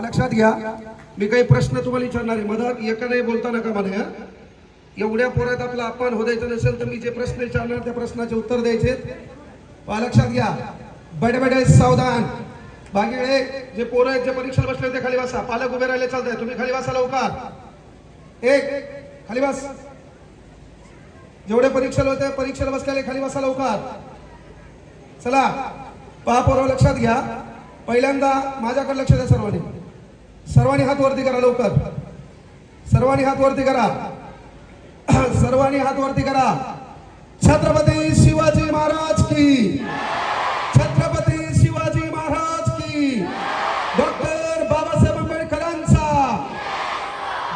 लक्षात घ्या, मी काही प्रश्न तुम्हाला विचारणार आहे. मधात एका नाही बोलता नका म्हणे. एवढ्या पोरात आपला अपमान हो द्यायचं नसेल तर मी जे प्रश्न विचारणार त्या प्रश्नाचे उत्तर द्यायचे. लक्षात घ्या, बडे सावधान. बाकी जे पोरं आहेत जे परीक्षेला बसले ते खाली बसा. पालक उभे राहिले चालतंय, तुम्ही खाली बसा लवकर. एक खाली बस. जेवढे परीक्षेला होते परीक्षेला बसलेले खाली बसा लवकर. चला पहा पोरं, लक्षात घ्या. पहिल्यांदा माझ्याकडे लक्ष द्या. सर्वांनी हात वरती करा लवकर. सर्वांनी हात वरती करा. सर्वांनी हात वरती करा. छत्रपती शिवाजी महाराज की. छत्रपती शिवाजी महाराज की. डॉक्टर बाबासाहेब आंबेडकरांचा.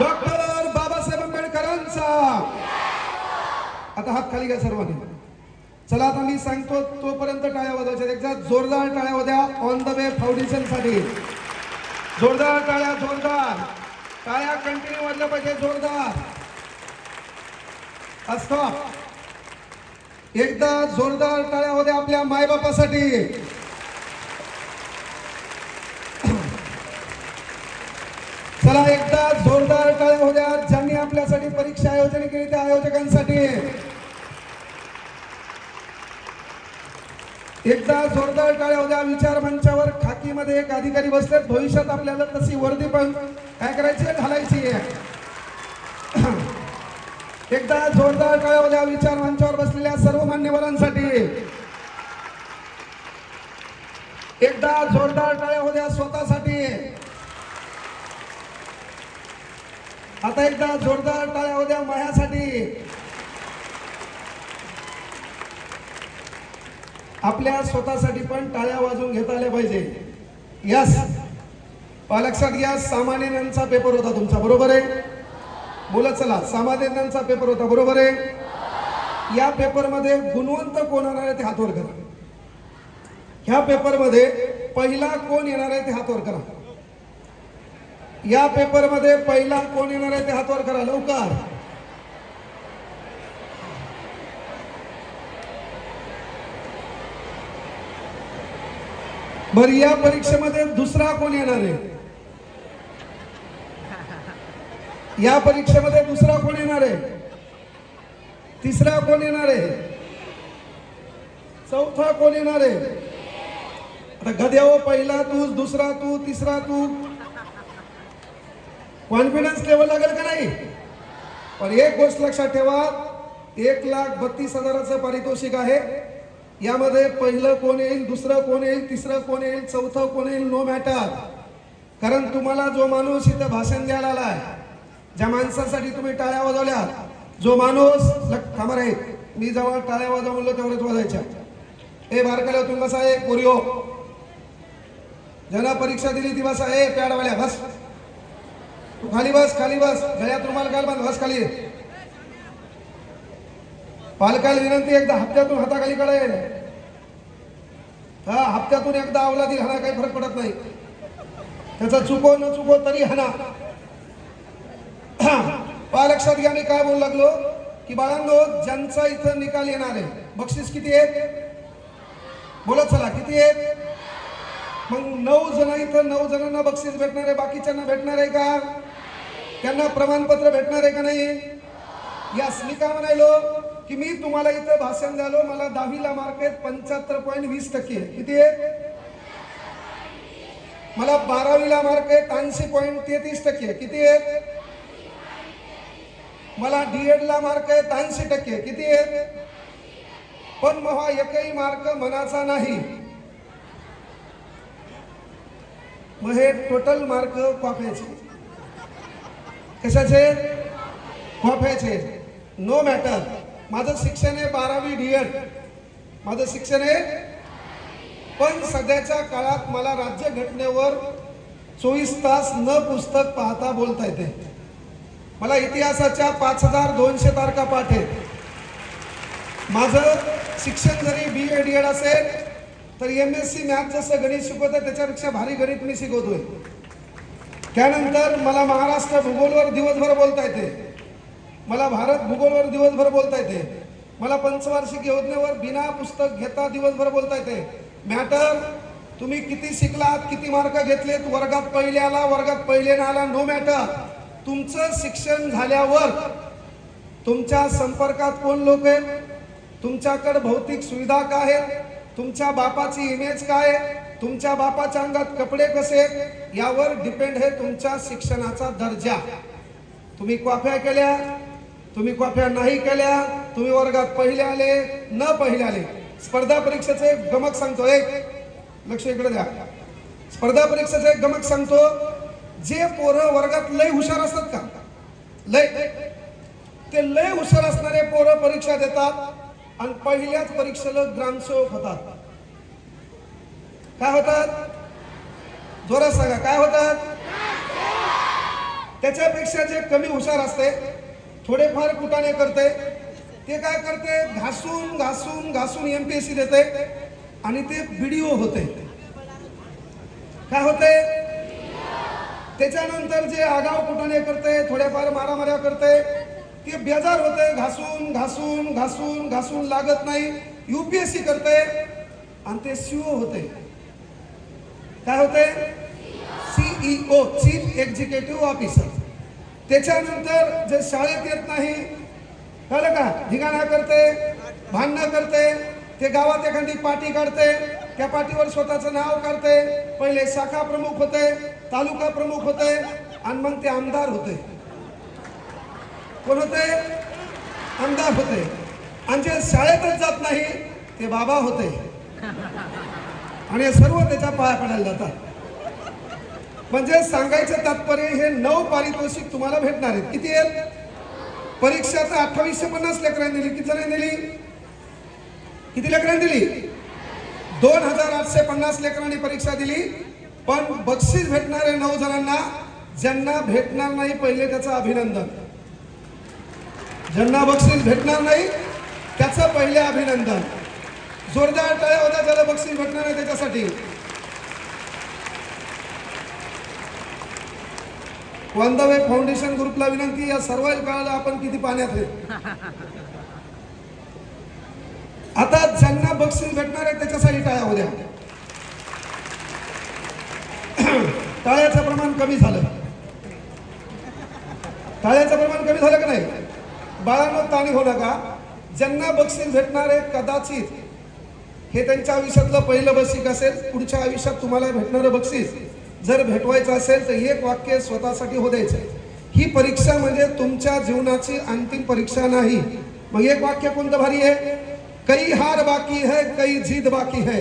डॉक्टर बाबासाहेब आंबेडकरांचा. आता हात खाली घ्या सर्वांनी. चला आता मी सांगतो तोपर्यंत टाळ्या वाजवायच्या. एकदा जोरदार टाळ्या वाजवा ऑन द वे फाउंडेशन साठी. जोरदार टाळ्या, जोरदार टाळ्या कंटिन्यू वाजल्या पाहिजे. जोरदार असतो. एकदा जोरदार टाळ्या होत्या आपल्या मायबापासाठी. चला एकदा जोरदार टाळ्या होत्या ज्यांनी आपल्यासाठी परीक्षा आयोजन केली त्या आयोजकांसाठी. एकदा जोरदार टाळ्या होत्या. विचार मंचावर खाकीमध्ये एक अधिकारी बसले. भविष्यात आपल्याला तशी वर्दी पण काय करायची घालायची आहे. एकदा जोरदार टाळ्या होत्या विचार मंचावर बसलेल्या सर्व मान्यवरांसाठी. एकदा जोरदार टाळ्या होत्या स्वतःसाठी. आता एकदा जोरदार टाळ्या होत्या माझ्यासाठी. आपल्या स्वतःसाठी पण टाळ्या वाजवून घेता आल्या पाहिजे. यस, लक्षात घ्या. सामान्य ज्ञानचा पेपर होता तुमचा, बरोबर आहे? बोला चला. सामान्य ज्ञानचा पेपर होता, बरोबर आहे? या पेपर मध्ये गुणवंत कोण येणार आहे ते हात वर करा. ह्या पेपर मध्ये पहिला कोण येणार आहे ते हात वर करा. या पेपर मध्ये पहिला कोण येणार आहे ते हात वर करा लवकर. बर, या परीक्षेमध्ये दुसरा कोण येणार आहे? या परीक्षेमध्ये दुसरा कोण येणार आहे? तिसरा कोण येणार आहे? चौथा कोण येणार आहे? आता गद्यावर पहिला तू, दुसरा तू, तिसरा तू. कॉन्फिडन्स लेवल लागेल का नाही? पण एक गोष्ट लक्षात ठेवा, 1,32,000चं पारितोषिक आहे. यामध्ये पहिलं कोण येईल, दुसरं कोण येईल, तिसरं कोण येईल, चौथं कोण येईल, नो मॅटर. कारण तुम्हाला जो माणूस इथं भाषण द्यायला आलाय, ज्या माणसासाठी तुम्ही टाळ्या वाजवल्या, जो माणूस थांबा रे, मी जेव्हा टाळ्या वाजव म्हणलो तेवढ्याच वाजायच्या. ए बारकाला तुम्ही बसा. ए पोरिओ, ज्यांना परीक्षा दिली ती बसा. ए पॅडवाल्या बस. तू खाली बस, खाली बस. गळ्यात रुमाल घाल, बस बस खाली. पालकाला विनंती, एकदा हप्त्यातून हाताखाली कळेल. हा, हप्त्यातून एकदा अवलादी हाना, काही फरक पडत नाही. त्याचा चुको न चुको तरी हाना. लक्षात घ्या. मी काय बोलू लागलो की बाळांनो, ज्यांचा इथं निकाल येणार आहे, बक्षीस किती आहे? बोलत चला, किती आहे? मग 9 जण इथं, 9 जणांना बक्षीस भेटणार आहे. बाकीच्यांना भेटणार आहे का? त्यांना प्रमाणपत्र भेटणार आहे का नाही? यास, मी काय म्हणालो की मी तुम्हाला इथं भाषण द्यालो, मला 10वीला मार्क आहेत 75.20%. किती आहे? मला 12वीला मार्क आहेत 80.33%. किती आहे? मला D.Ed.ला मार्क आहेत 80%. किती आहे? पण मग एकही मार्क मनाचा नाही. मग हे टोटल मार्क कॉप्याचे. कशाचे? कॉप्याचे. No matter. माझं शिक्षण आहे 12वी D.Ed. माझं शिक्षण आहे. पण सध्याच्या काळात मला राज्यघटनेवर 24 तास न पुस्तक पाहता बोलता येते. मला इतिहासाच्या 5200 तारखा पाठ आहेत. माझं शिक्षण जरी BA D.Ed असेल तर MSc मॅथ जसं गणित शिकवतोय त्याच्यापेक्षा भारी गणित मी शिकवतोय. त्यानंतर मला महाराष्ट्र भूगोलवर दिवसभर बोलता येते. मला भारत भूगोलवर दिवसभर बोलता येते. मला पंचवार्षिक योजनेवर बिना पुस्तक घेता दिवसभर बोलता येते. मॅटर तुम्ही किती शिकलात, किती मार्क घेतलेत, वर्गात पहिले आला, वर्गात पहिले ना आला, नो मॅटर. तुमचं शिक्षण झाल्यावर तुमच्या संपर्कात कोण लोक आहेत, तुमच्याकडे भौतिक सुविधा काय आहेत, तुमच्या बापाची इमेज काय आहे, तुमच्या बापाच्या अंगात कपडे कसे आहेत, यावर डिपेंड आहे तुमच्या शिक्षणाचा दर्जा. तुम्ही कॉप्या केल्या, तुम्ही कॉप्या नाही केल्या, तुम्ही वर्गात पहिले आले, न पहिले आले. स्पर्धा परीक्षेचे एक गमक सांगतो, एक लक्ष इकडे द्या. स्पर्धा परीक्षेचे एक गमक सांगतो. जे पोरं वर्गात लय हुशार असतात का, लय, ते लय हुशार असणारे पोरं परीक्षा देतात आणि पहिल्याच परीक्षेला ग्रामसेवक होतात. काय होतात? जोरात सांगा, काय होतात? त्याच्यापेक्षा जे कमी हुशार असते, थोडेफार कुटाने करते, ते काय करते, घासून घासून घासून एमपीएससी देते आणि ते व्हिडिओ होते. काय होते? त्याच्यानंतर जे आगाव कुटाने करते, थोडेफार मारामाऱ्या करते, ते बेजार होते, घासून घासून घासून घासून लागत नाही, यूपीएससी करते आणि ते सीओ होते. काय होते? CEO, chief executive officer. त्याच्यानंतर जे शाळेत येत नाही, कळलं का, धिंगाणा करते, भांडणं करते, ते गावात एखादी पार्टी काढते, त्या पार्टीवर स्वतःचं नाव काढते, पहिले शाखा प्रमुख होते, तालुका प्रमुख होते आणि मग ते आमदार होते. कोण होते? आमदार होते. आणि जे शाळेतच जात नाही ते बाबा होते आणि सर्व त्याच्या पाया पडायला जातात. म्हणजे सांगायचं तात्पर्य, हे 9 पारितोषिक तुम्हाला भेटणार आहेत. किती आहेत? परीक्षा तर 2850 लेकरांनी दिली. किती जणांनी दिली? किती लेकरांनी दिली? 2850 लेकरांनी परीक्षा दिली. पण बक्षीस भेटणारे 9 जणांना. ज्यांना भेटणार नाही पहिले त्याचं अभिनंदन. ज्यांना बक्षीस भेटणार नाही त्याचं पहिले अभिनंदन. जोरदार टाळ्या होत्या ज्याला बक्षीस भेटणार आहे त्याच्यासाठी. वंदवे फाउंडेशन ग्रुपला विनंती, या सर्व काळाला आपण किती पाण्यात आहे. आता ज्यांना बक्षीस भेटणार आहे त्याच्यासाठी टाळ्या होत्या. टाळ्याचं प्रमाण कमी झालं. टाळ्याचं प्रमाण कमी झालं का नाही? बाळांनो, ताणी होऊ नका. ज्यांना बक्षीस भेटणार आहे, कदाचित हे त्यांच्या आयुष्यातलं पहिलं बक्षीस असेल. पुढच्या आयुष्यात तुम्हाला भेटणारं बक्षीस जर भेटवायचं असेल तर एक वाक्य स्वतःसाठी हो द्यायचं, ही परीक्षा म्हणजे तुमच्या जीवनाची अंतिम परीक्षा नाही. मग एक वाक्य कोणतं भारी आहे? कई हार बाकी है, कई जीत बाकी है.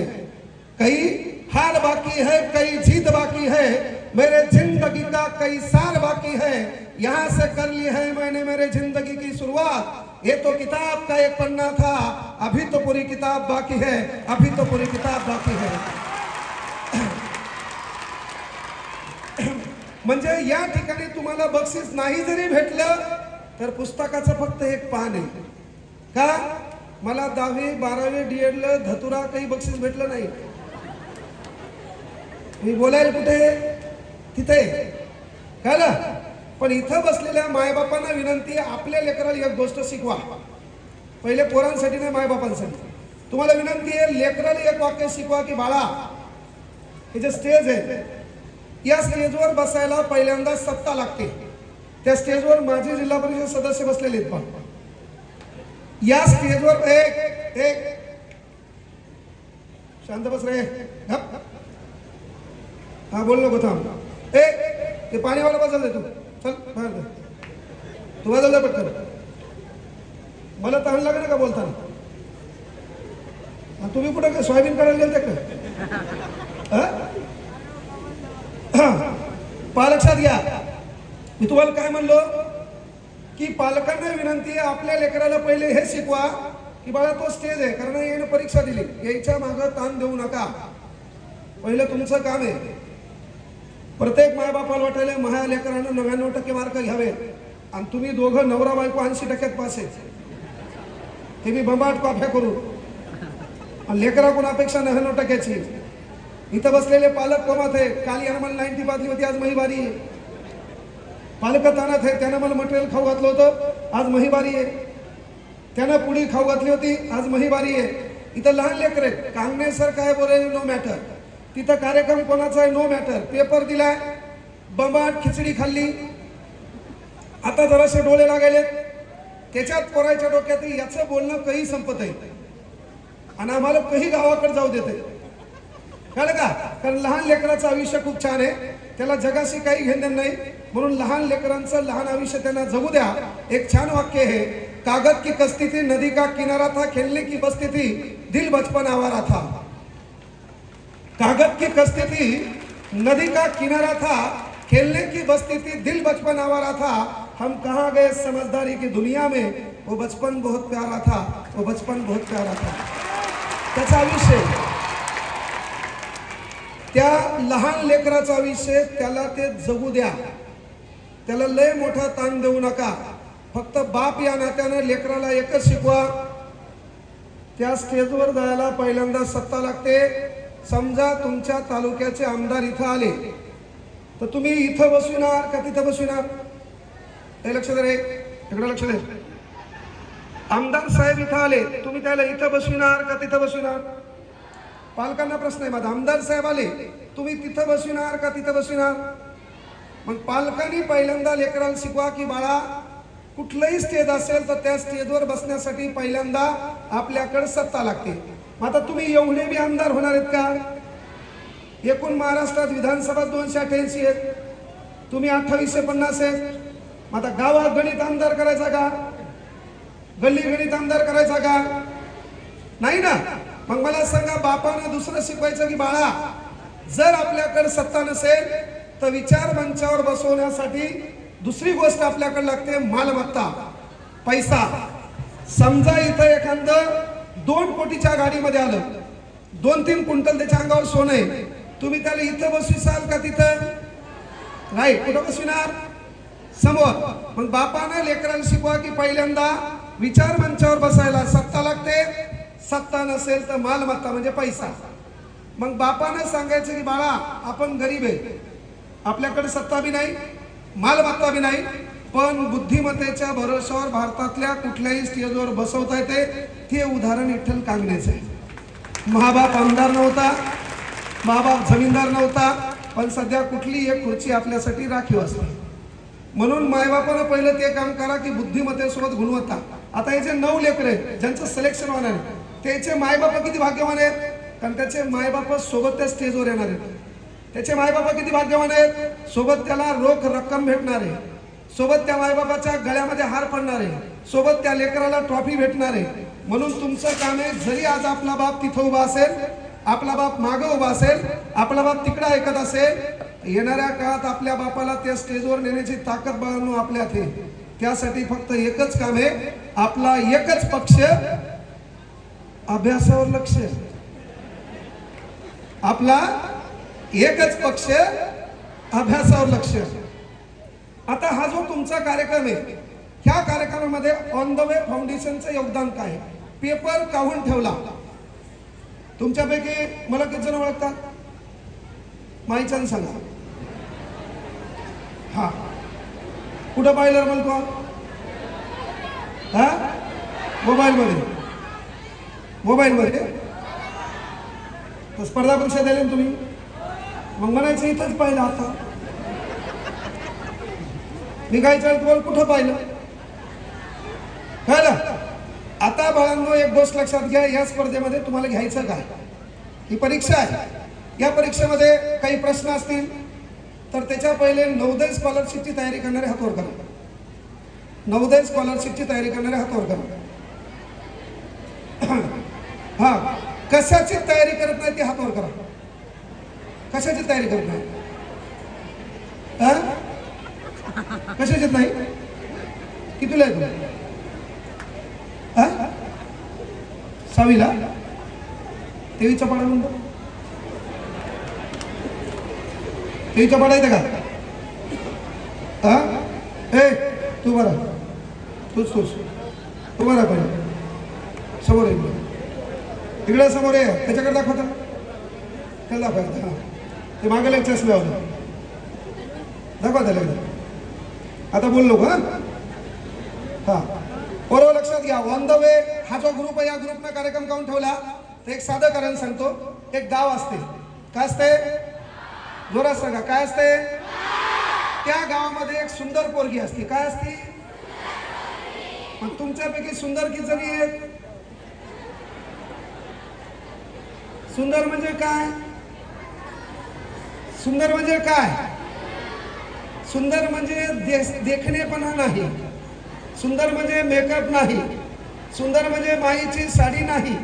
कई हार बाकी है, कई जीत बाकी है. मेरे जिंदगी का कई साल बाकी है. यहाँ से कर ली है मैंने मेरे जिंदगी की शुरुआत. ये तो किताब का एक पन्ना था, अभी तो पूरी किताब बाकी है. अभी तो पूरी किताब बाकी है. म्हणजे या ठिकाणी तुम्हाला बक्षीस नाही जरी भेटलं तर पुस्तकाचं फक्त एक पान आहे. का? मला 10वी 12वी डीएडला धतुरा काही बक्षीस भेटलं नाही. मी बोलायला कुठे? तिथे. कळलं? पण इथं बसलेल्या मायबापांना विनंती आहे, आपल्या लेकराला एक गोष्ट शिकवा. पहिले पोरांसाठी नाही, मायबापांसाठी. तुम्हाला विनंती आहे, लेकराला एक वाक्य शिकवा की बाळा, हे जे स्टेज आहे, या स्टेजवर बसायला पहिल्यांदा सत्ता लागते. त्या स्टेजवर माझे जिल्हा परिषद सदस्य बसलेले आहेत. पण या स्टेजवर एक एक शांत बस रे. हा, बोल नको, थांब. ते पाणीवाला बदल दे तू. चल बाहेर दे. तू बदल दे पटकन. मला तहान लागेल का बोलताना? तुम्ही कुठं काय सोयाबीन करायला गेलते का? लक्षात घ्या, मी तुम्हाला काय म्हणलो की पालकांना विनंती आहे, आपल्या लेकराला पहिले हे शिकवा की बाळा तो स्टेज आहे, कारण याने परीक्षा दिली, याच्या मागं ताण देऊ नका. पहिलं तुमचं काम आहे. प्रत्येक मायबापाला वाटायला माझ्या लेकरानं 99% मार्क घ्यावे आणि तुम्ही दोघं नवरा बायको 80% पास आहेत. हे मी बंबाट कॉफ्या करू आणि लेकराकडून अपेक्षा 99%ची. इथं बसलेले पालक कोमात आहे. काल यानं मला 90 बादली होती, आज मही बारी आहे. पालक तानात आहे, त्यानं मला मटेरियल खाऊ घातलं होतं, आज मही बारी आहे. त्यानं पुडी खाऊ घातली होती, आज मही बारी आहे. इथं लहान लेकर आहेत. कांगणे सर काय बोलायला नो मॅटर, तिथं कार्यक्रम कोणाचा आहे नो मॅटर, पेपर दिलाय, बंबाट खिचडी खाल्ली, आता जरासे डोळे लागायले, त्याच्यात पोराच्या डोक्यात याचं बोलणं काही संपत आहे आणि आम्हाला काही गावाकडे जाऊ देते, कळलं का? कारण लहान लेकराचं आयुष्य खूप छान आहे, त्याला जगाशी काही घेणं नाही, म्हणून लहान लेकरांचं लहान आयुष्य त्यांना जगू द्या. एक छान वाक्य आहे, कागद की कश्ती थी, नदी का किनारा था, खेलने की बस्ती थी, दिल बचपन आवारा था. कागद की कश्ती थी, नदी का किनारा था, खेलने की बस्ती थी, दिल बचपन आवारा था. हम कहाँ गए समझदारी की दुनिया में, वो बचपन बहुत प्यारा था, वो बचपन बहुत प्यारा था. त्याचा विषय, त्या लहान लेकराचा विषय, त्याला ते जगू द्या, त्याला लय मोठा ताण देऊ नका. फक्त बाप या नात्यानं लेकराला एकच शिकवा, त्या स्टेजवर जायला पहिल्यांदा सत्ता लागते. समजा तुमच्या तालुक्याचे आमदार इथं आले तर तुम्ही इथं बसविणार का तिथं बसविणार? हे लक्ष दे रे, इकडे लक्ष दे. आमदार साहेब इथं आले, तुम्ही त्याला इथं बसविणार का तिथं बसविणार? पालकांना प्रश्न आहे माझा. आमदार साहेब आले, तुम्ही तिथं बसविणार का तिथं बसविणार? मग पालकांनी पहिल्यांदा लेकराला शिकवा की बाळा, कुठलंही स्टेज असेल तर त्या स्टेजवर बसण्यासाठी पहिल्यांदा आपल्याकडे सत्ता लागते. आता तुम्ही एवढे बी आमदार होणार आहेत का? एकूण महाराष्ट्रात विधानसभा 288 आहेत, तुम्ही 2850 आहेत. आता गावात गणित आमदार करायचा का? गल्ली गणित आमदार करायचा का? नाही ना. मग मला सांगा, बापानं दुसरं शिकवायचं की बाळा, जर आपल्याकडे सत्ता नसेल तर विचार मंचावर बसवण्यासाठी दुसरी गोष्ट आपल्याकडे लागते, मालमत्ता, पैसा. समजा इथं एखादं 2 कोटीच्या गाडीमध्ये आलं, 2-3 क्विंटल त्याच्या अंगावर सोनं आहे, तुम्ही त्याला इथं बसविसाल का तिथं? नाही. कुठं बसविणार? समोर. मग बापानं लेकराला शिकवा की पहिल्यांदा विचार मंचावर बसायला सत्ता लागते, सत्ता नसेल तर मालमत्ता म्हणजे पैसा. मग बापानं सांगायचं की बाळा, आपण गरीब आहे, आपल्याकडे सत्ता बी नाही, मालमत्ता बी नाही, पण बुद्धिमत्तेच्या भरोशावर भारतातल्या कुठल्याही स्टेजवर बसवता येते. ते उदाहरण विठ्ठल कांगणेचं आहे. महाबाप आमदार नव्हता, महाबाप जमीनदार नव्हता, पण सध्या कुठली एक खुर्ची आपल्यासाठी राखीव असते. म्हणून मायबापानं पहिलं ते काम करा की बुद्धिमत्तेसोबत गुणवत्ता. आता हे जे 9 लेकरं आहेत ज्यांचं सिलेक्शन होणार आहे, त्याचे मायबाप किती भाग्यवान आहेत, कारण त्याचे मायबाप सोबत त्या स्टेजवर येणार आहेत. त्याचे मायबाप किती भाग्यवान आहेत, सोबत त्याला रोख रक्कम भेटणार आहे, सोबत त्या मायबापाच्या गळ्यामध्ये हार पडणार आहे, सोबत त्या लेकराला ट्रॉफी भेटणार आहे. म्हणून तुमचं काम आहे, जरी आज आपला बाप तिथं उभा असेल, आपला बाप मागं उभा असेल, आपला बाप तिकडं ऐकत असेल, येणाऱ्या काळात आपल्या बापाला त्या स्टेजवर नेण्याची ताकद बाळांनो आपल्यात आहे. त्यासाठी फक्त एकच काम आहे, आपला एकच पक्ष, अभ्यासावर लक्ष. आपला एकच पक्ष, अभ्यासावर लक्ष. आता हा जो तुमचा कार्यक्रम आहे, ह्या कार्यक्रमामध्ये ऑन द वे फाउंडेशनचं योगदान काय? पेपर काढून ठेवला. तुमच्यापैकी मला किती जण ओळखतात? माईचान सांगा. हा, कुठं पाहिलं म्हणतो? हा, मोबाईलमध्ये. मोबाईलमध्ये तर स्पर्धा परीक्षा द्यायला तुम्ही, मग म्हणायचं इथंच पाहिलं. आता निघायचं तुम्हाला कुठं पाहिलं? कळलं? आता बाळांनो एक गोष्ट लक्षात घ्या, या स्पर्धेमध्ये तुम्हाला घ्यायचं काय? ही परीक्षा आहे. या परीक्षेमध्ये काही प्रश्न असतील तर त्याच्या पहिले नवोदय स्कॉलरशिपची तयारी करणारे हात वर करा. नवोदय स्कॉलरशिपची तयारी करणारे हात वर करा. हा, कशाची तयारी करत नाही ते हात वर करा. कशाची तयारी करत नाही? कशाची नाही? कितीला आहे तुम्ही? 6वीला? 23चा पाडा म्हणतो. 23चा पाडा येते का? ए तू बरा, तूच तू बरा पाहिजे. समोर आहे, तिकडे समोर आहे, त्याच्याकडे दाखवता, त्याला दाखवायचं. हां, ते मागे एक चष्मे आलं, दाखवा त्याला. आता बोललो का? हां, बरोबर लक्षात घ्या. ऑन द वे हा जो ग्रुप आहे, या ग्रुपनं कार्यक्रम काढून ठेवला. तर एक साधं कारण सांगतो. एक गाव असते, काय असते? जोरात सांगा, काय असते? त्या गावामध्ये एक सुंदर पोरगी असते. काय असते? मग तुमच्यापैकी सुंदर किती जणी आहेत? सुंदर म्हणजे काय? सुंदर म्हणजे काय? सुंदर म्हणजे देखणेपणा नाही. सुंदर म्हणजे मेकअप नाही. सुंदर म्हणजे माईची साडी नाही.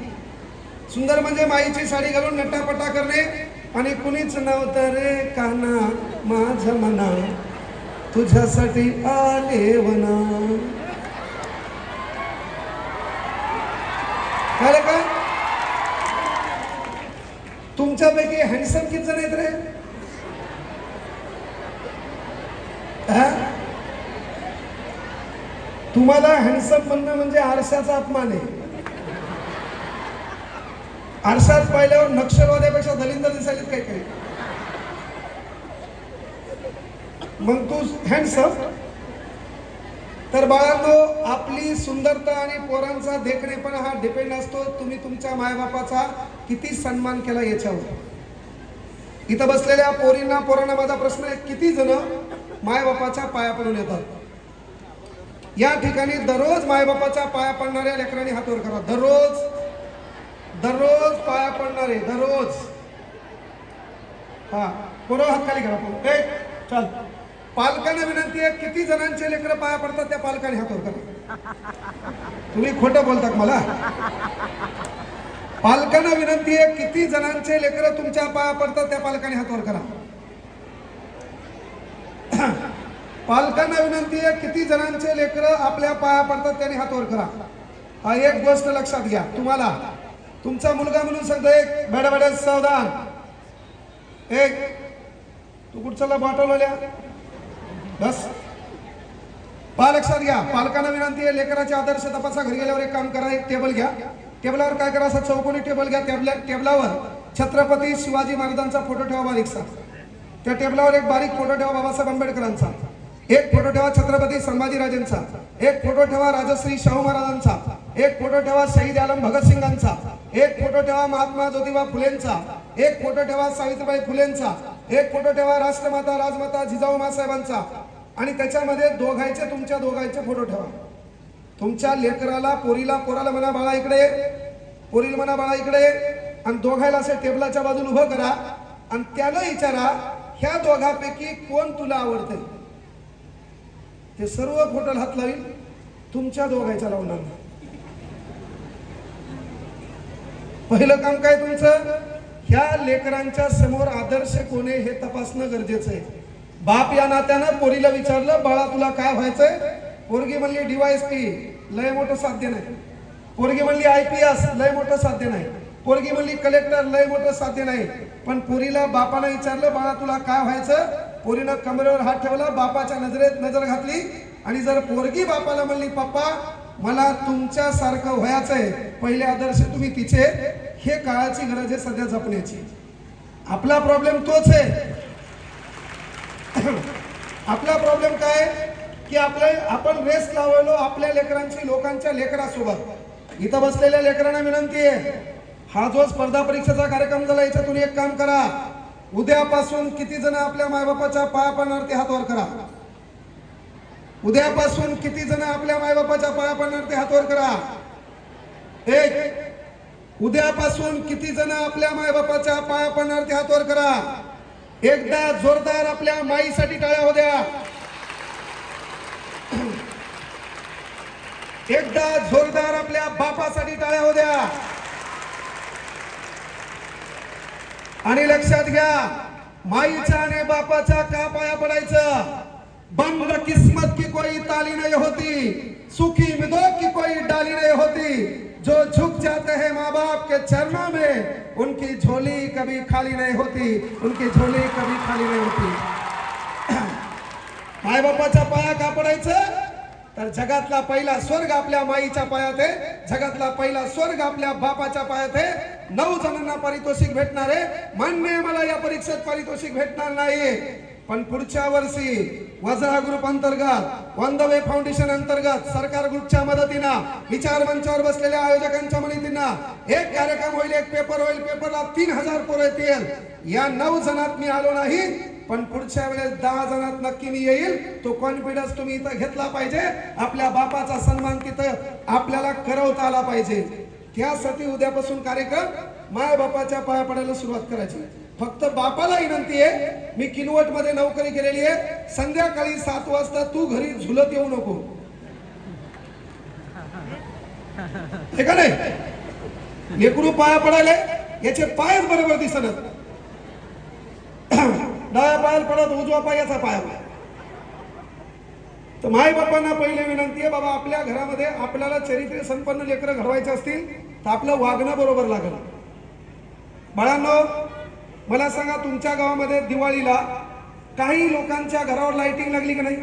सुंदर म्हणजे माईची साडी घालून नटापटा करणे आणि कुणीच नव्हतं रे काना माझ्या मना तुझ्यासाठी आले वना. कळलं का? तुमच्यापैकी हँडसम किती जण आहेत रे? तुम्हाला हँडसम म्हणणं म्हणजे आरशाचा अपमान आहे. आरशात पाहिल्यावर नक्षलवाद्यापेक्षा दलिंदर दिसायला काही काही. मग तू हँडसम? तर बाळांनो, आपली सुंदरता आणि पोरांचा देखणेपणा हा डिपेंड असतो तुम्ही तुमच्या मायबापाचा किती सन्मान केला याच्यावर. इथं बसलेल्या पोरींना पोरांना माझा प्रश्न आहे, किती जण मायबापाच्या पाया पडून येतात? या ठिकाणी दररोज मायबापाच्या पाया पडणाऱ्या लेकरांनी हात वर करा. दररोज दररोज पाया पडणारे, दररोज. हा, पोरं हात खाली करा. चल, पालकांना विनंती आहे, किती जणांचे लेकरं पाया पडतात त्या पालकांनी हात वर करा. तुम्ही खोटं बोलतात मला. पालकांना विनंती आहे, किती जणांचे लेकरं तुमच्या पाया पडतात त्या पालकांनी हात वर करा. पालकांना विनंती आहे, किती जणांचे लेकरं आपल्या पाया पडतात त्यांनी हात वर करा. हा, एक गोष्ट लक्षात घ्या, तुम्हाला तुमचा मुलगा म्हणून सांगतो, एक बेडा सावधान. एक तू कुठचाला पाठवलेल्या बस. लक्षात घ्या, पालकांना विनंती आहे, लेकराचे आदर्श तपासा. घरी गेल्यावर एक काम करा, एक टेबल घ्या. टेबलावर काय करा, असं चौकोनी टेबल घ्या. टेबलावर छत्रपती शिवाजी महाराजांचा फोटो ठेवा बारीकसा. त्या टेबलावर एक बारीक फोटो ठेवा बाबासाहेब आंबेडकरांचा. एक फोटो ठेवा छत्रपती संभाजीराजेंचा. एक फोटो ठेवा राजश्री शाहू महाराजांचा. एक फोटो ठेवा शहीद आलम भगतसिंगांचा. एक फोटो ठेवा महात्मा ज्योतिबा फुलेंचा. एक फोटो ठेवा सावित्रीबाई फुलेंचा. एक फोटो ठेवा राष्ट्रमाता राजमाता जिजाऊ मासाहेबांचा. आणि त्याच्यामध्ये दोघांचे, तुमच्या दोघांचे फोटो ठेवा. तुमच्या लेकराला, पोराला म्हणा बाळा इकडे, पोरीला म्हणा बाळा इकडे, आणि दोघायला असे टेबलाच्या बाजूला उभं करा आणि त्याला विचारा, ह्या दोघांपैकी कोण तुला आवडते? ते सर्व फोटोला हात लावील, तुमच्या दोघांच्या लावणार नाही. पहिलं काम काय तुमचं? ह्या लेकरांच्या समोर आदर्श कोण आहे हे तपासणं गरजेचं आहे. बाप या नात्यानं पोरीला विचारलं, बाळा तुला काय व्हायचंय? पोरगी म्हणली DYSP, लय मोठं साध्य नाही. पोरगी म्हणली IPS, लय मोठं साध्य नाही. पोरगी म्हणली कलेक्टर, लय मोठं साध्य नाही. पण पोरीला बापाला विचारलं, बाळा तुला काय व्हायचं? पोरीनं कमरेवर हात ठेवला, बापाच्या नजरेत नजर घातली, आणि जर पोरगी बापाला म्हणली, पप्पा मला तुमच्या सारखं व्हायचंय, पहिले आदर्श तुम्ही तिचे. हे काळाची गरज आहे सध्या जपण्याची. आपला प्रॉब्लेम तोच आहे. आपला प्रॉब्लेम काय की आपण रेस लावलो आपल्या लेकरांची लोकांच्या लेकरासोबत. इथं बसलेल्या लेकरांना विनंती आहे, हा जो स्पर्धा परीक्षेचा कार्यक्रम झाला याच्यातून एक काम करा, उद्यापासून किती जण आपल्या मायबापाच्या पाया पडणार ते हात वर करा. उद्यापासून किती जण आपल्या मायबापाच्या पाया पडणार ते हात वर करा. एक, उद्यापासून किती जण आपल्या मायबापाच्या पाया पडणार ते हात वर करा. एकदा जोरदार आपल्या माईसाठी टाळ्या हो द्या. एकदा जोरदार आपल्या बापासाठी टाळ्या हो द्या. आणि लक्षात घ्या, माईच्या आणि बापाच्या का पाया पडायचं? बंद किस्मत की कोई ताली नहीं होती, सुखी मिदो की कोई डाली नहीं होती. जो झुक जाते हैं माँ बाप के चरणों में, उनकी झोली कभी खाली नहीं होती, उनकी झोली कभी खाली नहीं होती. माय बापाच्या पाया का पडायचं? तर जगातला पहिला स्वर्ग आपल्या माईच्या पायात आहे. जगातला पहिला स्वर्ग आपल्या बापाच्या पायात आहे. 9 जणांना पारितोषिक भेटणार आहे. मान्य मला या परीक्षेत पारितोषिक भेटणार नाही, पण पुढच्या वर्षी वज्रा ग्रुप अंतर्गत वन द वे फाउंडेशन अंतर्गत सरकार ग्रुपच्या मदतीनं विचार मंचावर बसलेल्या आयोजकांच्या मदतीनं एक कार्यक्रम होईल, एक पेपर होईल. पेपरला 3000 पोरं येतील. या 9 जणात मी आलो नाही, पण पुढच्या वेळेस 10 जणात नक्की मी येईल. तो कॉन्फिडन्स तुम्ही इथं घेतला पाहिजे. आपल्या बापाचा सन्मान तिथं आपल्याला करवता आला पाहिजे. त्यासाठी उद्यापासून कार्यक्रम माय बापाच्या पाया पडायला सुरुवात करायची. फक्त बापाला विनंती आहे, मी किनवट मध्ये नोकरी केलेली आहे, संध्याकाळी 7 वाजता तू घरी झुलत येऊ नको, हे का नाही? लेकरू पाया पडायला याचे पायच बरोबर दिसत, डाव्या पायाला पडत उजवा पायाचा पाय. तर माय बापांना पहिले विनंती आहे, बाबा आपल्या घरामध्ये आपल्याला चरित्र संपन्न लेकरं घडवायचे असतील तर आपलं वागणं बरोबर लागलं. बाळांनो, मला सांगा, तुमच्या गावामध्ये दिवाळीला काही लोकांच्या घरावर लाइटिंग लागली की नाही?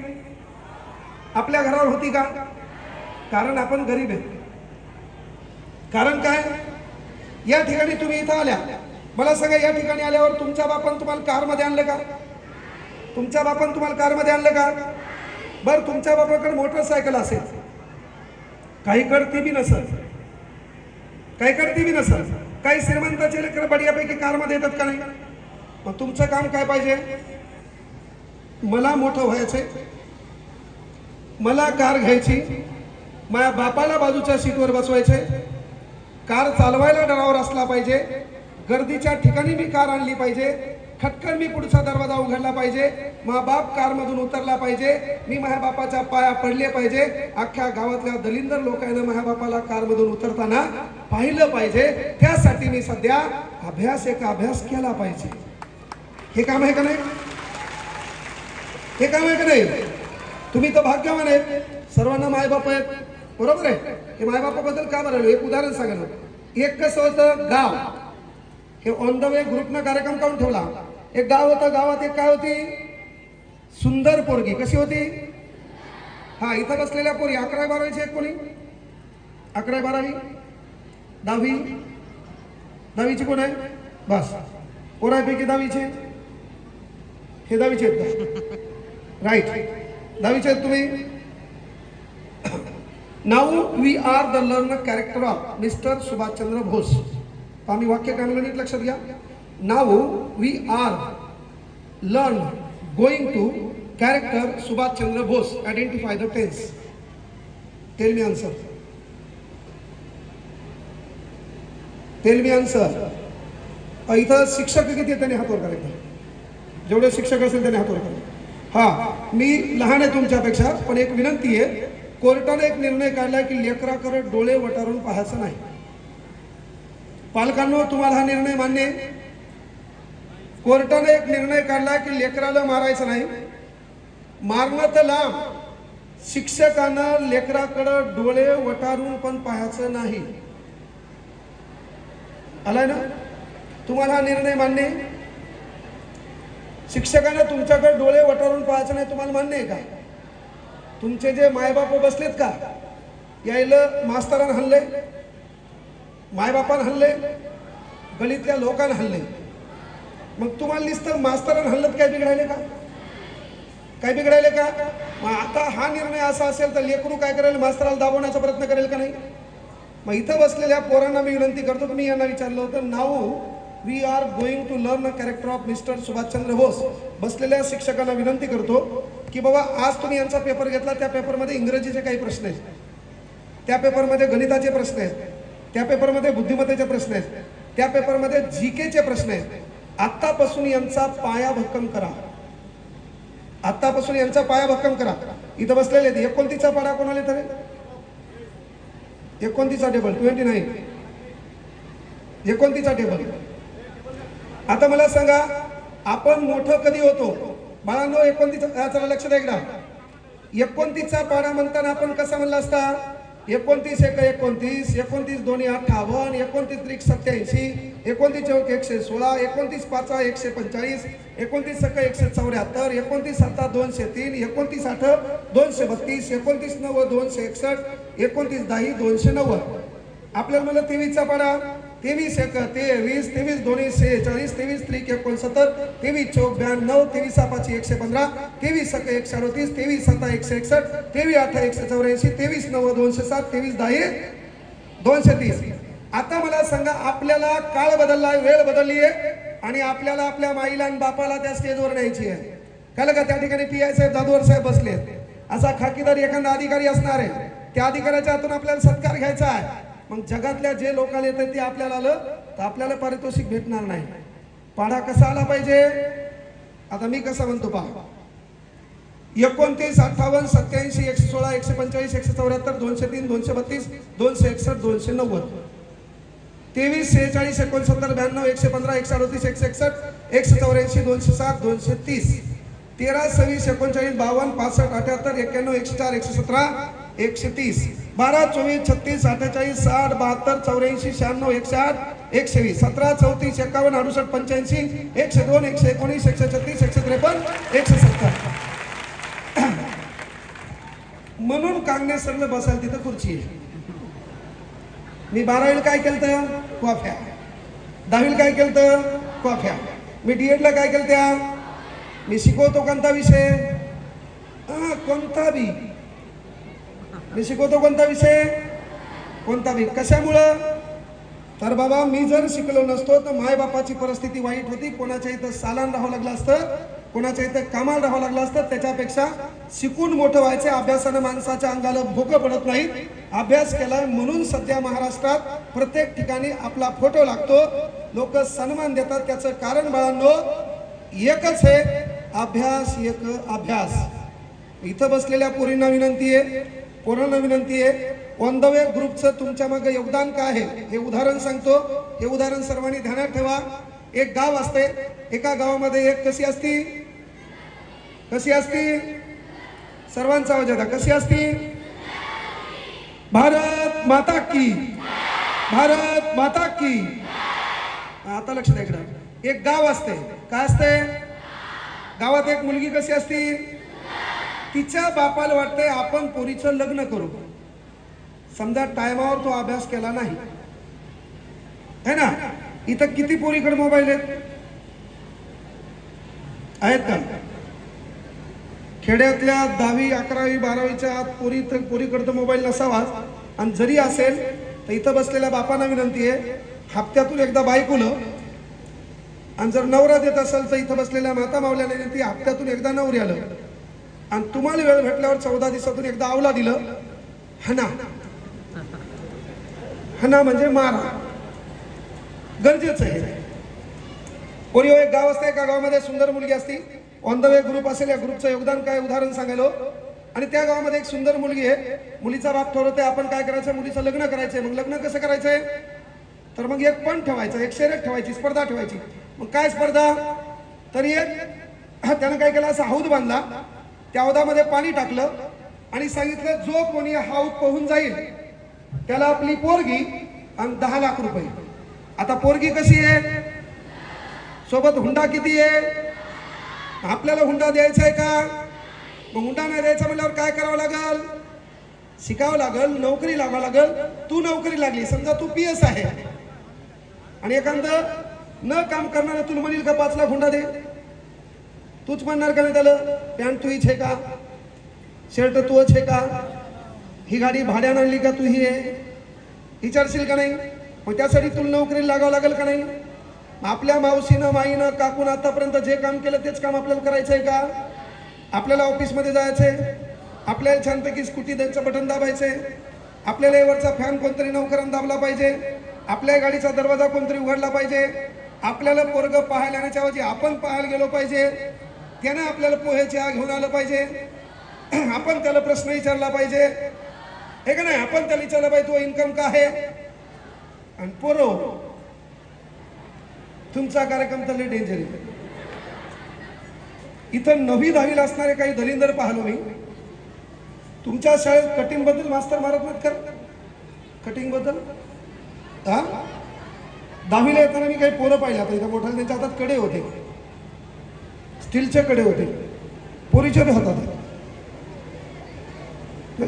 आपल्या घरावर होती का? कारण आपण गरीब आहे. कारण काय? या ठिकाणी तुम्ही इथं आल्या, मला सांगा, या ठिकाणी आल्यावर तुमच्या बापान तुम्हाला कारमध्ये आणलं का? तुमच्या बापान तुम्हाला कारमध्ये आणलं का? बरं, तुमच्या बापाकडे मोटरसायकल असेल, काहीकडे ती बी नसेल, काहीकडे ती बी नसेल. काही श्रीमंताचे लेकरं बढियापैकी कारमध्ये येतात का नाही? मग तुमचं काम काय पाहिजे? मला मोठं व्हायचंय, मला कार घ्यायची, माझ्या बापाला बाजूच्या सीटवर बसवायचे, कार चालवायला ड्रायव्हर असला पाहिजे, गर्दीच्या ठिकाणी मी कार आणली पाहिजे, खटकन मी पुढचा दरवाजा उघडला पाहिजे, माझा बाप कारमधून उतरला पाहिजे, मी माझ्या बापाच्या पाया पडले पाहिजे, अख्ख्या गावातल्या दलिंदर लोकांना माझ्या बापाला कारमधून उतरताना पाहिलं पाहिजे. त्यासाठी मी सध्या अभ्यास केला पाहिजे. हे काम आहे का नाही? हे काम आहे का नाही? तुम्ही तर भाग्यवान आहेत, सर्वांना मायबाप आहेत, बरोबर आहे. हे मायबापाबद्दल का बरं? एक उदाहरण सांगा. एक कसं होतं गाव, हे ऑन द वे ग्रुपनं कार्यक्रम काढून ठेवला. एक गाव होतं, गावात एक काय होती? सुंदर पोरगी. कशी होती? हा, इथं बसलेल्या पोरी 11वी 12वीची एक कोणी? 11वी 12वी 10वीची कोण आहे? बस, पोरापैकी 10वीचे, हे 10वीचे आहेत, राईट, 10वीचे आहेत तुम्ही. Now we are the learner character of mister Subhashchandra Bose. आम्ही वाक्य काय म्हणलं नीट लक्षात घ्या. Now we are learn going to character Subhashchandra Bose. Identify the tense. Tell me answer. Tell me answer. इथं शिक्षक किती आहेत? त्यांनी हातवर करायचं. जेवढे शिक्षक असेल त्यांनी हातवर करायचं. हा, मी लहान आहे तुमच्यापेक्षा, पण एक विनंती आहे, कोर्टाने एक निर्णय काढलाय की लेकराकडे डोळे वटारून पाहायचं नाही. पालकांनो, तुम्हाला हा निर्णय मान्य आहे? कोर्टाने एक निर्णय काढला की लेकराला मारायचं नाही. मारणं तर लांब, शिक्षकांना लेकराकडे डोळे वटारून पण पाहायचं नाही. आलाय ना? तुम्हाला हा निर्णय मान्य आहे? शिक्षकांना तुमच्याकडे डोळे वटारून पाहायचं नाही, तुम्हाला मान्य आहे का? तुमचे जे मायबाप बसलेत का, यायला मास्तरानं हल्ले, मायबापानं हल्ले, गलीतल्या लोकांना हल्ले. मग तुम्हाला नुसतं मास्तरानं हल्लत काय बिघडायले का? काय बिघडायले का? मग आता हा निर्णय असा असेल तर लेकरू काय करेल? मास्तराला दाबवण्याचा प्रयत्न करेल का नाही? मग इथं बसलेल्या पोरांना मी विनंती करतो, तुम्ही यांना विचारलं होतं, now we are going to learn a character of mister Subhashchandra Bose. बसलेल्या शिक्षकांना विनंती करतो की बाबा, आज तुम्ही यांचा पेपर घेतला, त्या पेपरमध्ये इंग्रजीचे काही प्रश्न आहेत, त्या पेपरमध्ये गणिताचे प्रश्न आहेत, त्या पेपरमध्ये बुद्धिमत्तेचे प्रश्न आहेत, त्या पेपरमध्ये जीकेचे प्रश्न आहेत. आत्तापासून यांचा पाया भक्कम करा. आत्तापासून यांचा पाया भक्कम करा. इथं बसलेले 29चा पाडा कोणाला तरी? 29चा टेबल, 29, 29चा टेबल. आता मला सांगा, आपण मोठं कधी होतो? बाळांनो, 29, चला लक्ष द्या एकदा. 29चा पाडा म्हणताना आपण कसा म्हणला असता? 29 एक 29, 29 दोन्ही 58, 29 त्रिक 87, 29 चौक 116, 29 पाच 145, 29 सक 174, 29 7 203, 29 8 232, 29 9 261, 29 10 290. आपल्याला मला 23चा पाडा 23 एक 23 23 दोन्ही 46 23 त्रिक 69 23 चौक 92 23 पाची 115 23 सक 138 23 सत्ता 161 23 8 184 23 9 207 23 10 230. आता मला सांगा, आपल्याला काळ बदललाय, वेळ बदलली आहे आणि आपल्याला आपल्या माईला आणि बापाला त्या स्टेजवर न्यायची आहे. कळलं का? त्या ठिकाणी पी आय साहेब दादूवर साहेब बसले, असा खाकीदार एखादा अधिकारी असणार आहे. त्या अधिकाऱ्याच्या हातून आपल्याला सत्कार घ्यायचा आहे. मग जगातल्या जे लोकांना येतात ते आपल्याला आलं तर आपल्याला पारितोषिक भेटणार नाही. पाढा कसा आला पाहिजे? आता मी कसा म्हणतो पहा. 29 58 87 116 145 174 203 232 261 290 23 46 69 92 115 138 161 184 207 230 13 26 39 52 65 78 91 104 117 130 12 24 36 48 60 72 84 96 108 120 17 34 51 68 85 102 119 136 153 170. म्हणून कांगणे सरला बसायला तिथं खुर्ची आहे. मी 12वीला काय केलं? कॉफ्या. 10वीला काय केलं? कॉफ्या. मी डीएडला काय केलं? मी शिकवतो कोणता विषय? कोणता बी. मी शिकवतो कोणता विषय? कोणता बी. कशामुळं? तर बाबा, मी जर शिकलो नसतो तर मायबापाची परिस्थिती वाईट होती. कोणाच्या इथं सालान राहावं लागलं असतं, कोणाच्या इथं कामाला राहावं लागलं असतं. त्याच्यापेक्षा शिकून मोठं व्हायचं. अभ्यासानं माणसाच्या अंगाला भोकं पडत नाही. अभ्यास केलाय म्हणून सध्या महाराष्ट्रात प्रत्येक ठिकाणी आपला फोटो लागतो, लोक सन्मान देतात. त्याचं कारण बाळांनो एकच आहे, अभ्यास. एक अभ्यास. इथं बसलेल्या पोरींना विनंती आहे, पोरांना विनंती आहे, ऑन द वे ग्रुपचं तुमच्या मागे योगदान काय आहे हे उदाहरण सांगतो. हे उदाहरण सर्वांनी ध्यानात ठेवा. एक गाव असते, एका गावामध्ये एक कशी असती? कशी असती? सर्वांचा आवाज येता. कशी असती? भारत माता की, भारत माता की. आता लक्ष द्या इकडं. एक गाव असते. काय असते? गावात एक मुलगी कशी असती? तिच्या बापाला वाटते आपण पोरीचं लग्न करू. समजा टायमावर तो अभ्यास केला नाही है ना. इथं किती पोरीकडे मोबाईल आहेत का? खेड्यातल्या 10वी 11वी 12वीच्या आत पोरीकडे मोबाईल नसावाच. आणि जरी असेल तर इथं बसलेल्या बापांना विनंती आहे, हप्त्यातून एकदा बायकोलं, आणि जर नवरा देत असेल तर इथं बसलेल्या माता मावल्याला विनंती, हप्त्यातून एकदा नवरी आलं. आणि तुम्हाला वेळ भेटल्यावर 14 दिवसातून एकदा आवला दिलं. हना हना म्हणजे मारा, गरजेचं आहे. पोरी एक गाव असते, एका गावामध्ये सुंदर मुलगी असती. ऑन द वे ग्रुप असेल, या ग्रुपचं योगदान काय उदाहरण सांगायलो. आणि त्या गावामध्ये एक सुंदर मुलगी आहे. मुलीचा बाप ठरवतोय आपण काय करायचं, मुलीचं लग्न करायचंय. मग लग्न कसं करायचंय? तर मग एक पण ठेवायचं, एक शर्यत ठेवायची, स्पर्धा ठेवायची. मग काय स्पर्धा? तर एक त्यानं काय केलं, असा हौद बांधला, त्या हौदामध्ये पाणी टाकलं आणि सांगितलं जो कोणी हौद पोहून जाईल त्याला आपली पोरगी आणि 10 लाख रुपये. आता पोरगी कशी आहे? सोबत हुंडा किती आहे? आपल्याला हुंडा द्यायचा आहे का? मग हुंडा नाही द्यायचा म्हणल्यावर काय करावं लागल? शिकावं लागल, नोकरी लागावं लागल. तू नोकरी लागली, समजा तू PS आहे आणि एखादं न काम करणारं तुला म्हणेल का 5 लाख हुंडा दे, तूच म्हणणार का नाही त्याला? पॅन्ट तुझीच आहे का? शर्ट तूच आहे का? ही गाडी भाड्यानं आणली का तू ही आहे? विचारशील का नाही? मग त्यासाठी तुला नोकरी लागावं लागेल का नाही? आपल्या मावशीनं माईनं काकून आतापर्यंत जे काम केलं तेच काम आपल्याला करायचं आहे का? आपल्याला ऑफिसमध्ये जायचंय, आपल्याला छानपैकी स्कूटी द्यायचं बटन दाबायचंय, आपल्याला वरचा फॅन कोणतरी नौकरानं दाबला पाहिजे, आपल्या गाडीचा दरवाजा कोणतरी उघडला पाहिजे, आपल्याला पोरग पाहायला येण्याच्या ऐवजी आपण पाहायला गेलो पाहिजे, त्यानं आपल्याला पोहे चहा घेऊन आलं पाहिजे, आपण त्याला प्रश्न विचारला पाहिजे, हे का नाही? आपण त्याला विचारलं पाहिजे तो इन्कम का आहे. आणि पोरो तुमचा कार्यक्रम तर लय डेंजर आहे. इथं 9वी 10वीला असणारे काही दलिंदर पाहलो मी. तुमच्या शाळेत कटिंग बद्दल मास्तर मारत नाहीत का? कटिंग बद्दल 10वीला येताना मी काही पोरं पाहिलं. आता इथं मोठ्या त्यांच्या हातात कडे होते, स्टीलचे कडे होते, पोरीचे बी हातात.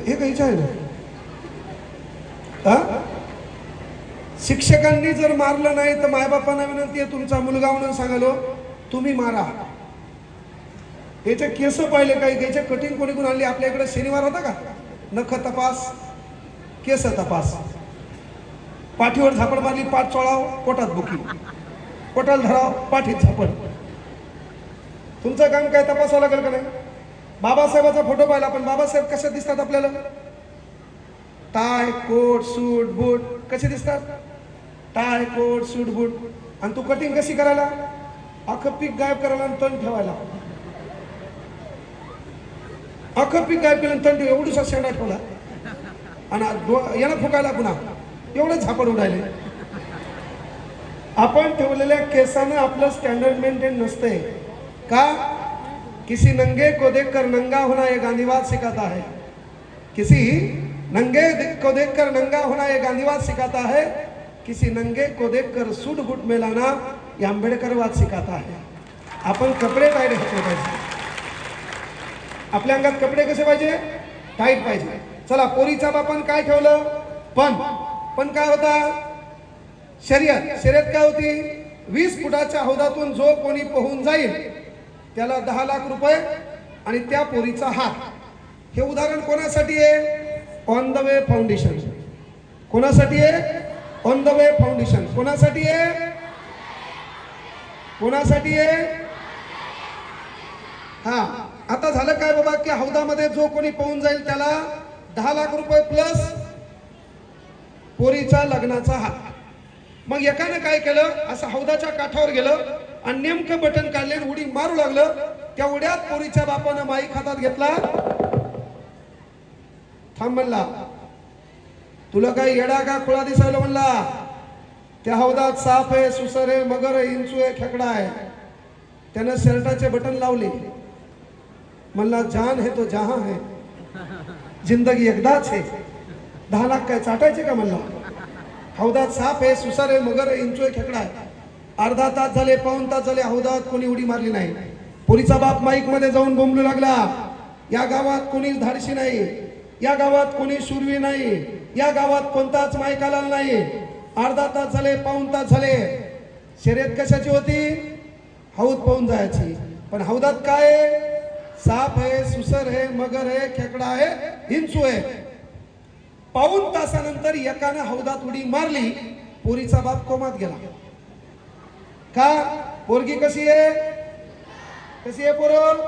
हे काहीच आहे ना. शिक्षकांनी जर मारलं नाही तर मायबापांना विनंती आहे, तुमचा मुलगा म्हणून सांगालो तुम्ही मारा. याचे केस पाहिले काही, याचे कटिंग कोणी कोण आणली. आपल्या इकडे शनिवार होता का, नख तपास, केस तपास, पाठीवर झापड मारली, पाठ चोळाव, पोटात बुकी, पोटाला धराव, पाठीत झापड. तुमचं काम काय तपासावं लागेल का नाही. बाबासाहेबाचा फोटो पाहिला, पण बाबासाहेब कसे दिसतात आपल्याला, टाय कोट सूट बूट कसे दिसतात, टाय कोट सूट बूट. आणि तू कटिंग कशी करायला, अख्खं पीक गायब करायला आणि तण ठेवायला. अख्खं पीक गायब केलं तण ठेव, एवढूसा शेंडा ठेवला आणि याला फुकायला पुन्हा एवढं झापड उडायले. आपण ठेवलेल्या केसानं आपलं स्टँडर्ड मेंटेन नसते का. किसी नंगे को देखकर नंगा होना ये गांधीवाद सिखाता है, किसी नंगे को देखकर नंगा होना ये गांधीवाद सिखाता है, किसी नंगे को देखकर सूट बूट में लाना ये आंबेडकरवाद सिखाता है. आपण कपडे टाईट घातले पाहिजे, आपल्या अंगात कपडे कसे पाहिजे, टाईट पाहिजे. चला, पोरीच्या बापान काय ठेवलं, पण काय होता, शर्यत काय होती, 20 फुटाच्या हौदातून जो कोणी पोहून जाईल त्याला 10 लाख रुपये आणि त्या पोरीचा हात. हे उदाहरण कोणासाठी आहे, ऑन द वे फाउंडेशन. कोणासाठी आहे, ऑन द वे फाउंडेशन. कोणासाठी आहे, कोणासाठी आहे. हा, आता झालं काय बाबा, की हौदामध्ये जो कोणी पोहून जाईल त्याला 10 लाख रुपये प्लस पोरीचा लग्नाचा हात. मग एकानं काय केलं, असं हौदाच्या काठावर गेलं आणि नेमकं बटन काढले आणि उडी मारू लागलं. त्या उड्यात पोरीच्या बापानं माईक हातात घेतला, थांब म्हणला, तुला काय येडा का खुळा दिसायला म्हणला, त्या हौदात साप आहे, सुसर आहे, मगर आहे, इंचू आहे, खेकडा आहे. त्यानं शर्टाचे बटन लावले, म्हणला जान है तो जहां है, जिंदगी एकदाच है, 10 लाख काय चाटायचे का म्हणला. हौदात साप आहे, सुसर आहे, मगर आहे, इंचू आहे, खेकडा आहे. अर्धा तास झाले, पाऊण तास झाले, हौदात कोणी उडी मारली नाही. पोरीचा बाप माईक मध्ये जाऊन बोंबलू लागला, या गावात कोणीच धाडशी नाही, या गावात कोणी शूरवी नाही, या गावात कोणताच माईक आला नाही. अर्धा तास झाले, पाऊण तास झाले. शर्यत कशाची होती, हौद पाहून जायची. पण हौदात काय आहे, साप आहे, सुसर आहे, मगर आहे, खेकडा आहे, हिंचू आहे. पाऊण तासानंतर एकानं हौदात उडी मारली, पोरीचा बाप कोमात गेला. का, पोरगी कशी आहे, कशी आहे पोरं,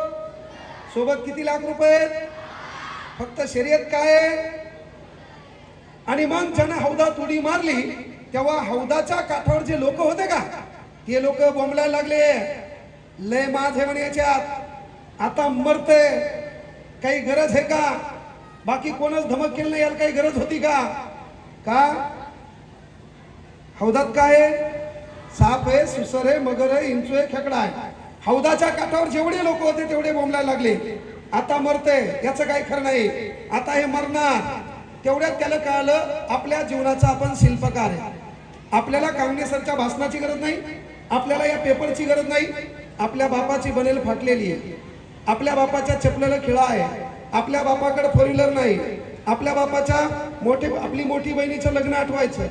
सोबत किती लाख रुपये, फक्त शर्यत काय आहे. आणि मग ज्यानं हौदात उडी मारली तेव्हा हौदाच्या काठावर जे लोक होते का, ते लोक बोंबलायला लागले, लय माझे म्हणे याच्यात, आता मरते, काही गरज आहे का, बाकी कोणच धमक केलं नाही, याला काही गरज होती का. हौदात काय आहे, साप आहे, सुसर आहे, मगर आहे, इंचू आहे, खेकडा आहे. हौदाच्या काठावर जेवढे लोक होते तेवढे बोंबलायला लागले, आता मरते, याचं काही खरं नाही, आता हे मरणार. तेवढ्यात त्याला कळालं, आपल्या जीवनाचा आपण शिल्पकार आहे. आपल्याला कांगणेसरच्या भाषणाची गरज नाही, आपल्याला या पेपरची गरज नाही. आपल्या बापाची बनेल फाटलेली आहे, आपल्या बापाच्या चपलेला खिळा आहे, आपल्या बापाकडे 4 व्हीलर नाही, आपल्या बापाच्या आपली मोठी बहिणीचं लग्न आठवायचं,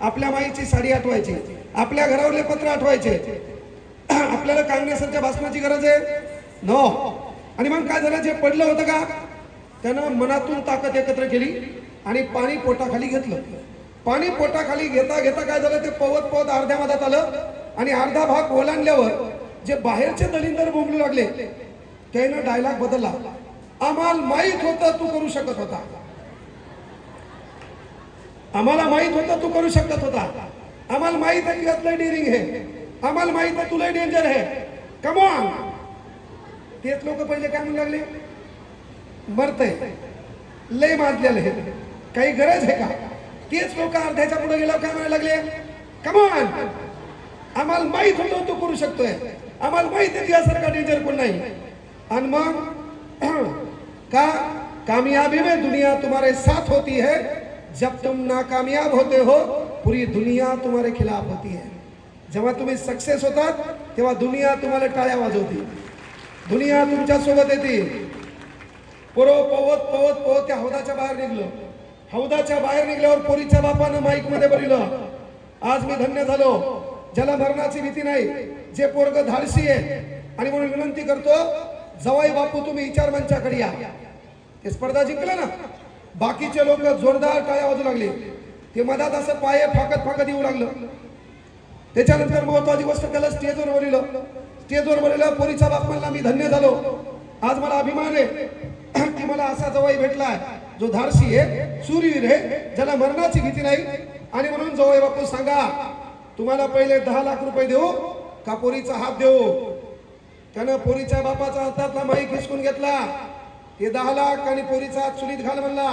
आपल्या माईची साडी आठवायची, आपल्या घरावरले पत्र आठवायचे. आपल्याला कांगणेसरच्या भाषणाची गरज आहे नो. आणि मग काय झालं, जे पडलं होतं का, त्यानं मनातून ताकद एकत्र केली आणि पाणी पोटाखाली घेतलं. पाणी पोटाखाली घेता घेता काय झालं, ते पवत पवत अर्ध्या मधात आलं आणि अर्धा भाग ओलांडल्यावर जे बाहेरचे दलिंदर बोंबलू लागले, त्यानं डायलॉग बदलला, आम्हाला माहित होतं तू करू शकत होता, आम्हाला माहित होतं तू करू शकत होता, आम्हाला माहित आहे की यातलं डेअरिंग आहे, आम्हाला माहित आहे तुला डेंजर आहे, कम ऑन. तेच लोक पहिले काय म्हणू लागले, मरतय, लय माजलेलं आहे, काही गरज आहे का. तेच लोक अर्ध्याच्या पुढे गेल्यावर काय म्हणायला लागले, कम ऑन, आम्हाला माहित होतं तू करू शकतोय, आम्हाला माहित आहे यासारखा डेंजर कोण नाही. आणि मग का, कामयाबी में दुनिया तुम्हारे साथ होती है, जब तुम नाकामयाब होते हो पूरी दुनिया तुम्हारे खिलाफ होती है. जेव्हा तुम्ही सक्सेस होतात तेव्हा दुनिया तुम्हाला टाळ्या वाजवते, दुनिया तुमच्या सोबत येते. पवत पवत पवत त्या हौदाच्या बाहेर निघलो. हौदाच्या बाहेर निघल्यावर पोरीच्या बापानं माईक मध्ये बोललं, आज मी धन्य झालो, ज्याला मरणाची भीती नाही, जे पोरग धाडसी आहे. आणि म्हणून विनंती करतो, जवाई बापू तुम्ही विचार मंचाकडे या. ते स्पर्धा जिंकलं ना, बाकीचे लोक जोरदार टाळ्या वाजू लागले. ते मधात असं पाय फाकत फाकत येऊ लागलं. त्याच्यानंतर महत्वाची गोष्ट, त्याला स्टेजवर बोलवलं. पोरीचा बाप म्हणला मी धन्य झालो, आज मला अभिमान आहे की मला असा जवाई भेटलाय जो धाडसी आहे, शूरवीर आहे, ज्याला मरणाची भीती नाही. आणि म्हणून जवाई बापू सांगा, तुम्हाला पहिले 10 लाख रुपये देऊ का पोरीचा हात देऊ? त्यानं पोरीच्या बापाचा हातातला माईक हिसकून घेतला. ते 10 लाख आणि पोरीचा हात चुलीत घाल म्हणला.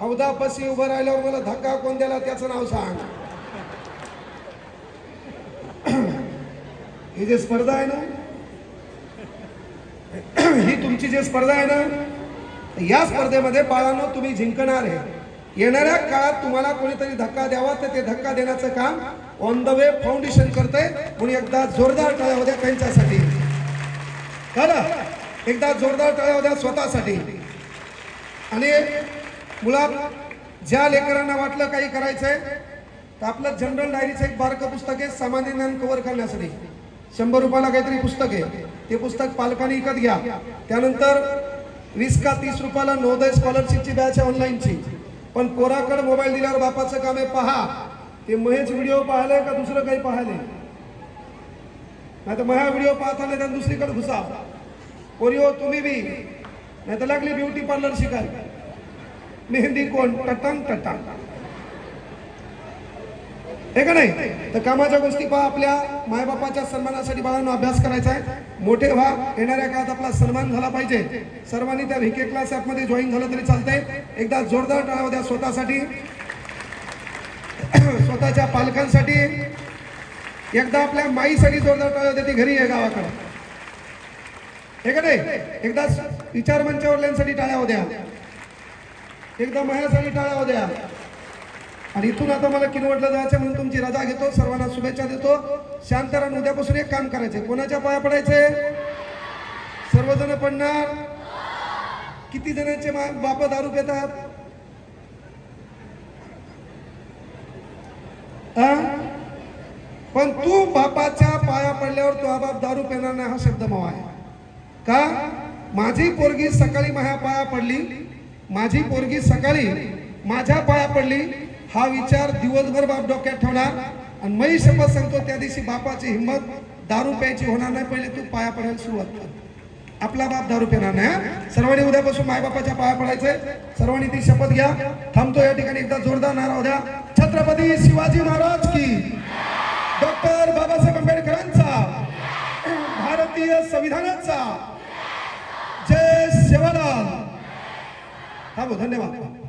हौदापाशी उभं राहिल्यावर मला धक्का कोण द्याला त्याचं नाव सांग. ही जी स्पर्धा आहे ना, ही तुमची जी स्पर्धा आहे ना, या स्पर्धेमध्ये बाळांनो तुम्ही जिंकणार आहे. येणाऱ्या काळात तुम्हाला कोणीतरी धक्का द्यावा, तर ते धक्का देण्याचं काम ऑन द वे फाउंडेशन करतंय. म्हणून एकदा जोरदार टाळ्या होत्या त्यांच्यासाठी. एकदा जोरदार टाळ्या होत्या स्वतःसाठी. आणि मुळात ज्या लेकरांना वाटलं काही करायचंय, तर आपलं जनरल डायरीचं एक बारकं पुस्तक आहे सामान्य ज्ञान कव्हर करण्यासाठी. 100 रुपयाला काहीतरी पुस्तक आहे. ते पुस्तक पालकांनी विकत घ्या. त्यानंतर 20 का 30 रुपयाला नवोदय स्कॉलरशिपची बॅच आहे ऑनलाईनची. पण पोराकडे मोबाईल दिल्यावर बापाचं काम आहे पहा, ते महेश व्हिडिओ पाहायलाय का दुसरं काही पाहायलंय. नाही तर महा व्हिडिओ पाहताना त्यानं दुसरीकडे घुसा. पोरिओ तुम्ही बी, नाही तर लागली ब्युटी पार्लर शिकाय, मेहंदी कोण टटांग टटांग, हे का नाही. तर कामाच्या गोष्टी पहा. आपल्या मायबापाच्या सन्मानासाठी बाळांना अभ्यास करायचा आहे. मोठे व्हा, येणाऱ्या काळात आपला सन्मान झाला पाहिजे. सर्वांनी त्या व्हीके क्लास ॲपमध्ये जॉईन झालं तरी चालतंय. एकदा जोरदार टाळ्या द्या स्वतःसाठी, स्वतःच्या पालकांसाठी. एकदा आपल्या माईसाठी जोरदार टाळ्या द्या, ती घरी आहे गावाकडे, हे का नाही. एकदा विचार मंचावरल्यांसाठी टाळ्या होत्या, एकदा माझ्यासाठी टाळ्या होत्या. आणि इथून आता मला किनवटला जायचं म्हणून तुमची रजा घेतो. सर्वांना शुभेच्छा देतो. शांत राहून उद्यापासून एक काम करायचे. कोणाच्या पाया पडायचे? सर्वजण पडणार. किती जणांचे बाप दारू पितात? पण तू बापाच्या पाया पडल्यावर तो बाप दारू पिणार नाही हा शब्द मवा आहे का? माझी पोरगी सकाळी माझ्या पाया पडली, माझी पोरगी सकाळी माझ्या पाया पडली, हा विचार दिवसभर बाप डोक्यात ठेवणार. आणि मी शपथ सांगतो, त्या दिवशी बापाची हिंमत दारू प्यायची होणार नाही. पहिले तू पाया पडायला सुरुवात कर. आपला बाप दारू पिणार नाही. सर्वांनी उद्यापासून मायबापाच्या पाया पडायचे. सर्वांनी ती शपथ घ्या. थांबतो या ठिकाणी. एकदा जोरदार नारा द्या. छत्रपती शिवाजी महाराज की, डॉक्टर बाबासाहेब आंबेडकरांचा, भारतीय संविधानाचा जय. सेवालाल. थांबो. धन्यवाद.